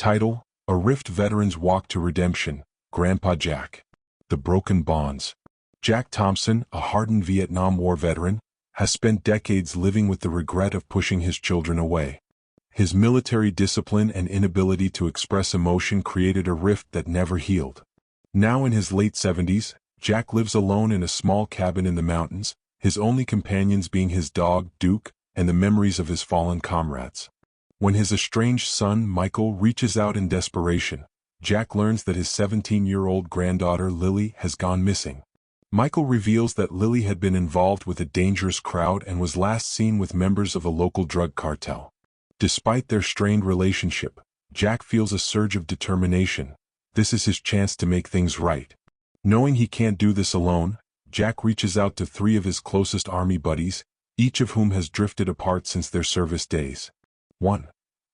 Title: A Rift Veteran's Walk to Redemption, Grandpa Jack. The Broken Bonds. Jack Thompson, a hardened Vietnam War veteran, has spent decades living with the regret of pushing his children away. His military discipline and inability to express emotion created a rift that never healed. Now in his late 70s, Jack lives alone in a small cabin in the mountains, his only companions being his dog, Duke, and the memories of his fallen comrades. When his estranged son, Michael, reaches out in desperation, Jack learns that his 17-year-old granddaughter, Lily, has gone missing. Michael reveals that Lily had been involved with a dangerous crowd and was last seen with members of a local drug cartel. Despite their strained relationship, Jack feels a surge of determination. This is his chance to make things right. Knowing he can't do this alone, Jack reaches out to 3 of his closest army buddies, each of whom has drifted apart since their service days. 1.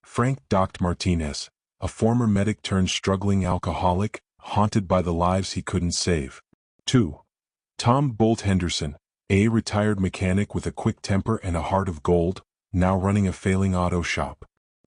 Frank "Doc" Martinez, a former medic turned struggling alcoholic, haunted by the lives he couldn't save. 2. Tom "Bolt" Henderson, a retired mechanic with a quick temper and a heart of gold, now running a failing auto shop.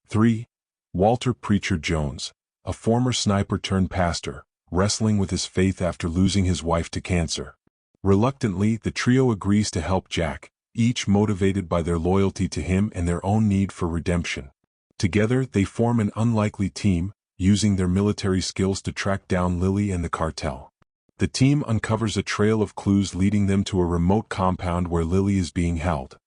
3. Walter "Preacher" Jones, a former sniper turned pastor, wrestling with his faith after losing his wife to cancer. Reluctantly, the trio agrees to help Jack, each motivated by their loyalty to him and their own need for redemption. Together, they form an unlikely team, using their military skills to track down Lily and the cartel. The team uncovers a trail of clues leading them to a remote compound where Lily is being held.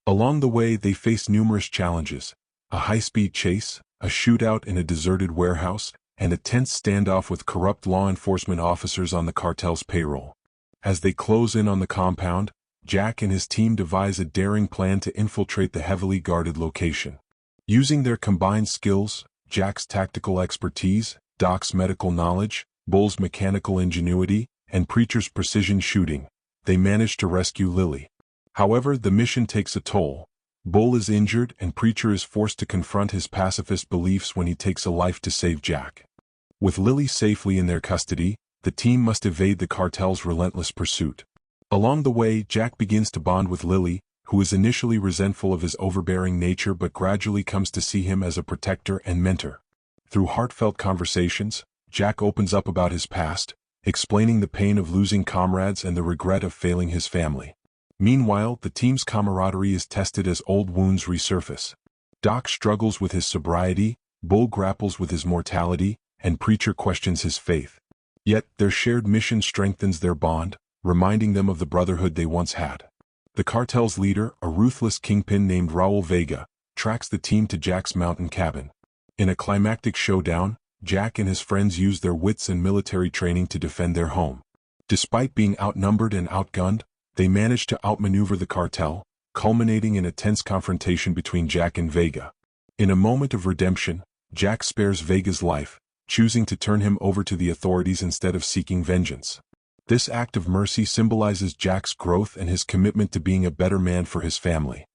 Along the way, they face numerous challenges: a high-speed chase, a shootout in a deserted warehouse, and a tense standoff with corrupt law enforcement officers on the cartel's payroll. As they close in on the compound, Jack and his team devise a daring plan to infiltrate the heavily guarded location. Using their combined skills, Jack's tactical expertise, Doc's medical knowledge, Bull's mechanical ingenuity, and Preacher's precision shooting, they manage to rescue Lily. However, the mission takes a toll. Bull is injured and Preacher is forced to confront his pacifist beliefs when he takes a life to save Jack. With Lily safely in their custody, the team must evade the cartel's relentless pursuit. Along the way, Jack begins to bond with Lily, who is initially resentful of his overbearing nature but gradually comes to see him as a protector and mentor. Through heartfelt conversations, Jack opens up about his past, explaining the pain of losing comrades and the regret of failing his family. Meanwhile, the team's camaraderie is tested as old wounds resurface. Doc struggles with his sobriety, Bull grapples with his mortality, and Preacher questions his faith. Yet, their shared mission strengthens their bond, reminding them of the brotherhood they once had. The cartel's leader, a ruthless kingpin named Raul Vega, tracks the team to Jack's mountain cabin. In a climactic showdown, Jack and his friends use their wits and military training to defend their home. Despite being outnumbered and outgunned, they manage to outmaneuver the cartel, culminating in a tense confrontation between Jack and Vega. In a moment of redemption, Jack spares Vega's life, choosing to turn him over to the authorities instead of seeking vengeance. This act of mercy symbolizes Jack's growth and his commitment to being a better man for his family.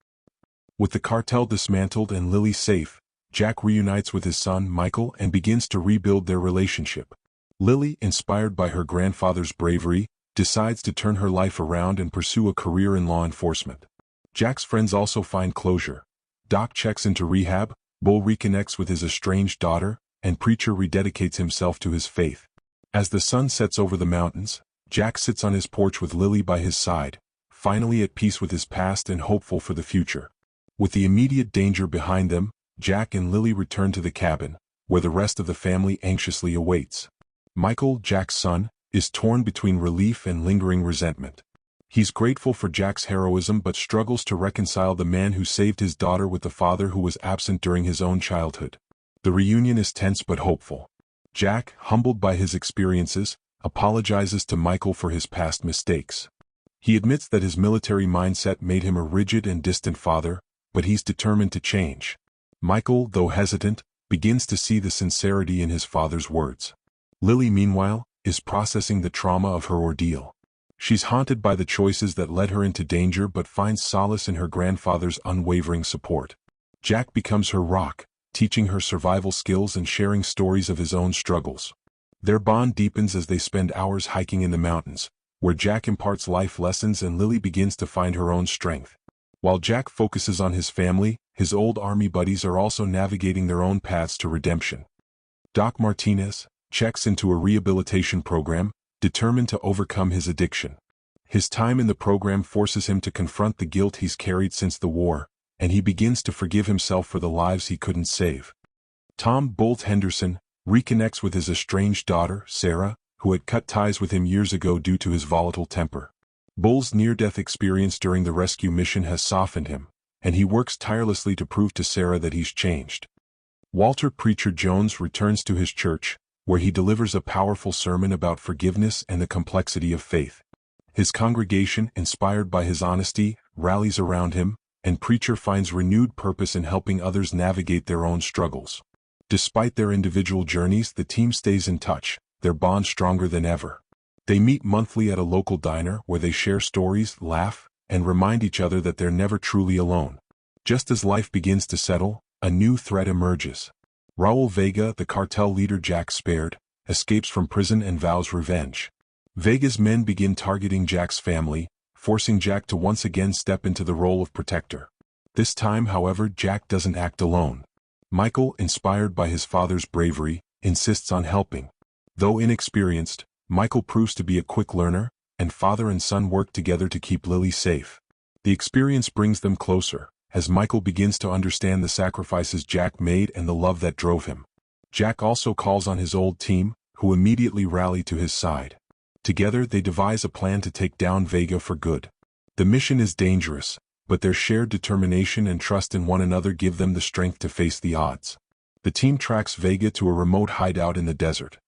With the cartel dismantled and Lily safe, Jack reunites with his son, Michael, and begins to rebuild their relationship. Lily, inspired by her grandfather's bravery, decides to turn her life around and pursue a career in law enforcement. Jack's friends also find closure. Doc checks into rehab, Bull reconnects with his estranged daughter, and Preacher rededicates himself to his faith. As the sun sets over the mountains, Jack sits on his porch with Lily by his side, finally at peace with his past and hopeful for the future. With the immediate danger behind them, Jack and Lily return to the cabin, where the rest of the family anxiously awaits. Michael, Jack's son, is torn between relief and lingering resentment. He's grateful for Jack's heroism but struggles to reconcile the man who saved his daughter with the father who was absent during his own childhood. The reunion is tense but hopeful. Jack, humbled by his experiences, apologizes to Michael for his past mistakes. He admits that his military mindset made him a rigid and distant father, but he's determined to change. Michael, though hesitant, begins to see the sincerity in his father's words. Lily, meanwhile, is processing the trauma of her ordeal. She's haunted by the choices that led her into danger but finds solace in her grandfather's unwavering support. Jack becomes her rock, teaching her survival skills and sharing stories of his own struggles. Their bond deepens as they spend hours hiking in the mountains, where Jack imparts life lessons and Lily begins to find her own strength. While Jack focuses on his family, his old army buddies are also navigating their own paths to redemption. Doc Martinez checks into a rehabilitation program, determined to overcome his addiction. His time in the program forces him to confront the guilt he's carried since the war, and he begins to forgive himself for the lives he couldn't save. Tom Bolt Henderson reconnects with his estranged daughter, Sarah, who had cut ties with him years ago due to his volatile temper. Bull's near-death experience during the rescue mission has softened him, and he works tirelessly to prove to Sarah that he's changed. Walter Preacher Jones returns to his church, where he delivers a powerful sermon about forgiveness and the complexity of faith. His congregation, inspired by his honesty, rallies around him, and Preacher finds renewed purpose in helping others navigate their own struggles. Despite their individual journeys, the team stays in touch, their bond stronger than ever. They meet monthly at a local diner where they share stories, laugh, and remind each other that they're never truly alone. Just as life begins to settle, a new threat emerges. Raul Vega, the cartel leader Jack spared, escapes from prison and vows revenge. Vega's men begin targeting Jack's family, forcing Jack to once again step into the role of protector. This time, however, Jack doesn't act alone. Michael, inspired by his father's bravery, insists on helping. Though inexperienced, Michael proves to be a quick learner, and father and son work together to keep Lily safe. The experience brings them closer, as Michael begins to understand the sacrifices Jack made and the love that drove him. Jack also calls on his old team, who immediately rally to his side. Together they devise a plan to take down Vega for good. The mission is dangerous, but their shared determination and trust in one another give them the strength to face the odds. The team tracks Vega to a remote hideout in the desert.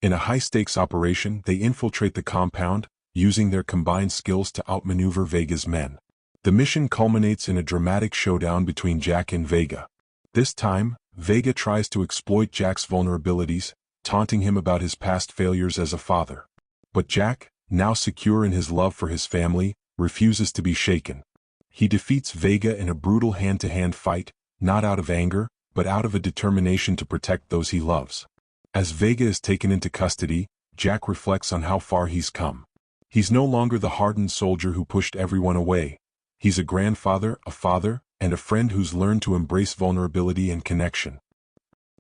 In a high-stakes operation, they infiltrate the compound, using their combined skills to outmaneuver Vega's men. The mission culminates in a dramatic showdown between Jack and Vega. This time, Vega tries to exploit Jack's vulnerabilities, taunting him about his past failures as a father. But Jack, now secure in his love for his family, refuses to be shaken. He defeats Vega in a brutal hand-to-hand fight, not out of anger, but out of a determination to protect those he loves. As Vega is taken into custody, Jack reflects on how far he's come. He's no longer the hardened soldier who pushed everyone away. He's a grandfather, a father, and a friend who's learned to embrace vulnerability and connection.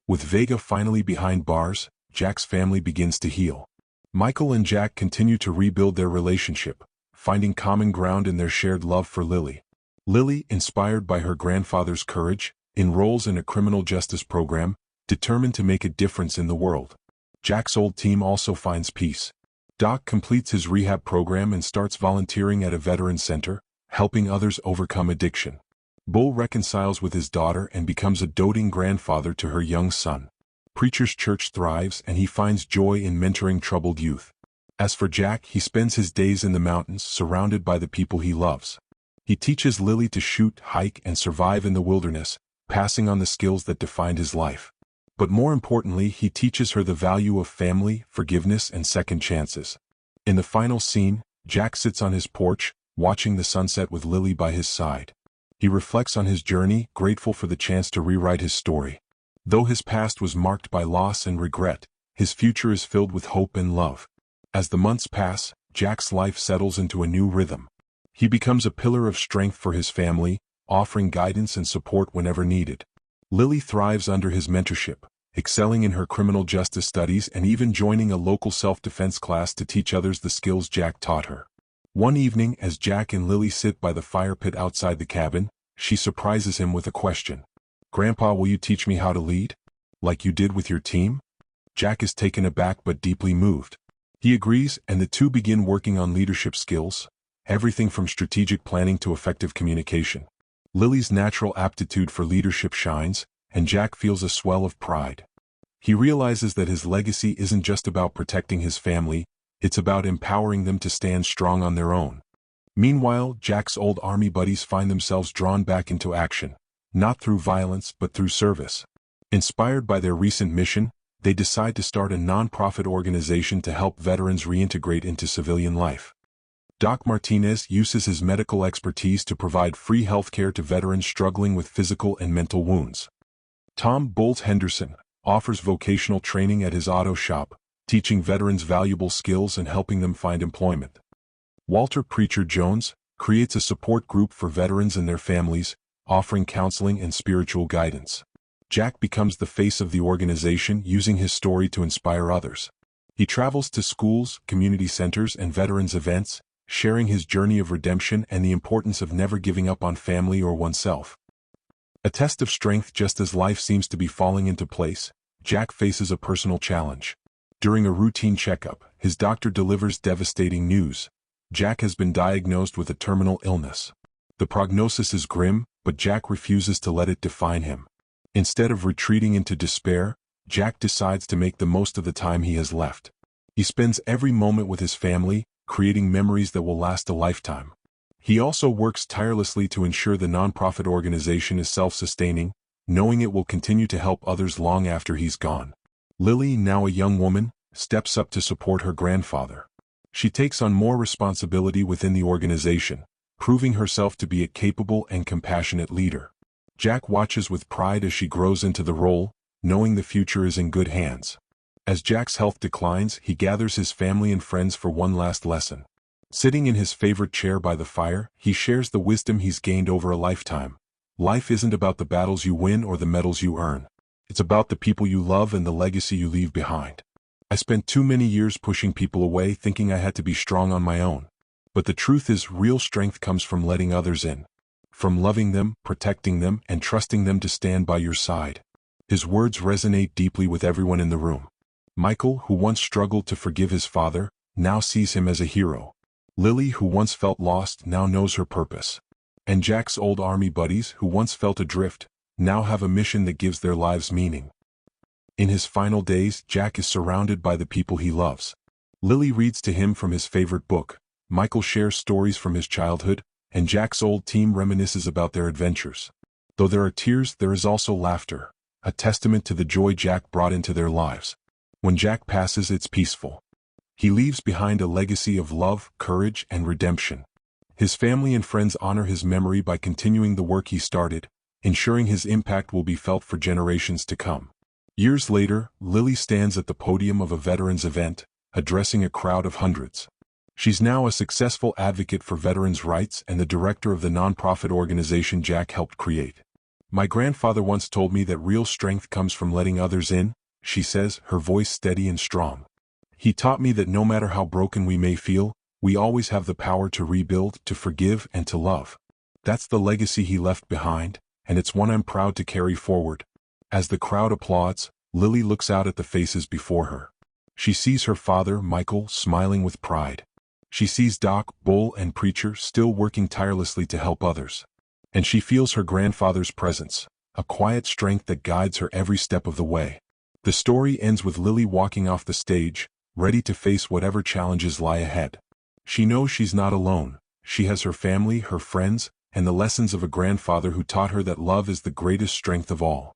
With Vega finally behind bars, Jack's family begins to heal. Michael and Jack continue to rebuild their relationship, finding common ground in their shared love for Lily. Lily, inspired by her grandfather's courage, enrolls in a criminal justice program, determined to make a difference in the world. Jack's old team also finds peace. Doc completes his rehab program and starts volunteering at a veteran center, helping others overcome addiction. Bull reconciles with his daughter and becomes a doting grandfather to her young son. Preacher's church thrives and he finds joy in mentoring troubled youth. As for Jack, he spends his days in the mountains surrounded by the people he loves. He teaches Lily to shoot, hike, and survive in the wilderness, passing on the skills that defined his life. But more importantly, he teaches her the value of family, forgiveness, and second chances. In the final scene, Jack sits on his porch, watching the sunset with Lily by his side. He reflects on his journey, grateful for the chance to rewrite his story. Though his past was marked by loss and regret, his future is filled with hope and love. As the months pass, Jack's life settles into a new rhythm. He becomes a pillar of strength for his family, offering guidance and support whenever needed. Lily thrives under his mentorship, excelling in her criminal justice studies and even joining a local self-defense class to teach others the skills Jack taught her. One evening, as Jack and Lily sit by the fire pit outside the cabin, she surprises him with a question. "Grandpa, will you teach me how to lead? Like you did with your team?" Jack is taken aback but deeply moved. He agrees, and the two begin working on leadership skills, everything from strategic planning to effective communication. Lily's natural aptitude for leadership shines, and Jack feels a swell of pride. He realizes that his legacy isn't just about protecting his family, it's about empowering them to stand strong on their own. Meanwhile, Jack's old army buddies find themselves drawn back into action, not through violence but through service. Inspired by their recent mission, they decide to start a non-profit organization to help veterans reintegrate into civilian life. Doc Martinez uses his medical expertise to provide free healthcare to veterans struggling with physical and mental wounds. Tom Bolt Henderson offers vocational training at his auto shop, teaching veterans valuable skills and helping them find employment. Walter Preacher Jones creates a support group for veterans and their families, offering counseling and spiritual guidance. Jack becomes the face of the organization, using his story to inspire others. He travels to schools, community centers, and veterans events, sharing his journey of redemption and the importance of never giving up on family or oneself. A test of strength. Just as life seems to be falling into place, Jack faces a personal challenge. During a routine checkup, his doctor delivers devastating news. Jack has been diagnosed with a terminal illness. The prognosis is grim, but Jack refuses to let it define him. Instead of retreating into despair, Jack decides to make the most of the time he has left. He spends every moment with his family, creating memories that will last a lifetime. He also works tirelessly to ensure the nonprofit organization is self-sustaining, knowing it will continue to help others long after he's gone. Lily, now a young woman, steps up to support her grandfather. She takes on more responsibility within the organization, proving herself to be a capable and compassionate leader. Jack watches with pride as she grows into the role, knowing the future is in good hands. As Jack's health declines, he gathers his family and friends for one last lesson. Sitting in his favorite chair by the fire, he shares the wisdom he's gained over a lifetime. Life isn't about the battles you win or the medals you earn. It's about the people you love and the legacy you leave behind. I spent too many years pushing people away, thinking I had to be strong on my own. But the truth is, real strength comes from letting others in. From loving them, protecting them, and trusting them to stand by your side. His words resonate deeply with everyone in the room. Michael, who once struggled to forgive his father, now sees him as a hero. Lily, who once felt lost, now knows her purpose. And Jack's old army buddies, who once felt adrift, now have a mission that gives their lives meaning. In his final days, Jack is surrounded by the people he loves. Lily reads to him from his favorite book, Michael shares stories from his childhood, and Jack's old team reminisces about their adventures. Though there are tears, there is also laughter, a testament to the joy Jack brought into their lives. When Jack passes, it's peaceful. He leaves behind a legacy of love, courage, and redemption. His family and friends honor his memory by continuing the work he started, ensuring his impact will be felt for generations to come. Years later, Lily stands at the podium of a veterans event, addressing a crowd of hundreds. She's now a successful advocate for veterans' rights and the director of the nonprofit organization Jack helped create. My grandfather once told me that real strength comes from letting others in, she says, her voice steady and strong. He taught me that no matter how broken we may feel, we always have the power to rebuild, to forgive, and to love. That's the legacy he left behind, and it's one I'm proud to carry forward. As the crowd applauds, Lily looks out at the faces before her. She sees her father, Michael, smiling with pride. She sees Doc, Bull, and Preacher still working tirelessly to help others. And she feels her grandfather's presence, a quiet strength that guides her every step of the way. The story ends with Lily walking off the stage, ready to face whatever challenges lie ahead. She knows she's not alone. She has her family, her friends, and the lessons of a grandfather who taught her that love is the greatest strength of all.